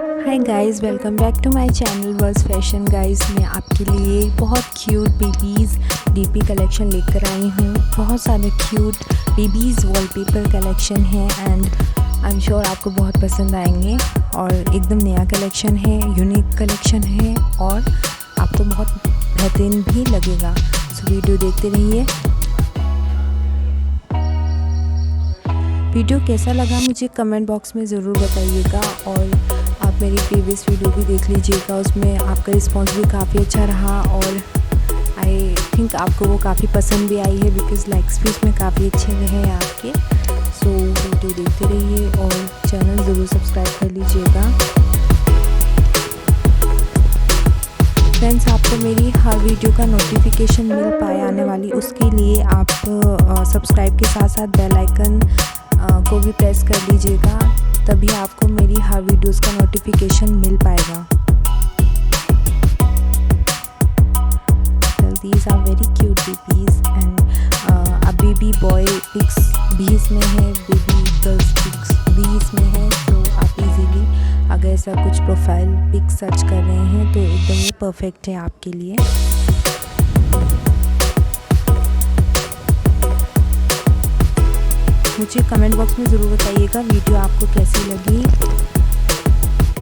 Hi guys, welcome back to my channel वर्स fashion. Guys, मैं आपके लिए बहुत क्यूट बेबीज़ डीपी कलेक्शन लेकर आई हूँ। बहुत सारे क्यूट बेबीज़ वॉलपेपर कलेक्शन है एंड आई एम श्योर आपको बहुत पसंद आएंगे। और एकदम नया कलेक्शन है, यूनिक कलेक्शन है और आपको बहुत बेहतरीन भी लगेगा। सो वीडियो देखते रहिए। वीडियो कैसा लगा मुझे कमेंट बॉक्स में ज़रूर बताइएगा और आप मेरी प्रीवियस वीडियो भी देख लीजिएगा, उसमें आपका रिस्पॉन्स भी काफ़ी अच्छा रहा और आई थिंक आपको वो काफ़ी पसंद भी आई है बिकॉज़ लाइक्स भी उसमें काफ़ी अच्छे रहे हैं आपके। सो वीडियो देखते रहिए और चैनल ज़रूर सब्सक्राइब कर लीजिएगा। फ्रेंड्स, आपको मेरी हर वीडियो का नोटिफिकेशन मिल पाए आने वाली, उसके लिए आप सब्सक्राइब के साथ साथ बेल आइकन को भी प्रेस कर लीजिएगा, तभी आपको मेरी हर वीडियोस का नोटिफिकेशन मिल पाएगा। These are very cute babies and a baby boy pics भी इसमें है, baby girls pics भी इसमें है। तो आप इजीली अगर ऐसा कुछ प्रोफाइल पिक सर्च कर रहे हैं तो एकदम ये परफेक्ट है आपके लिए। मुझे कमेंट बॉक्स में ज़रूर बताइएगा वीडियो आपको कैसी लगी।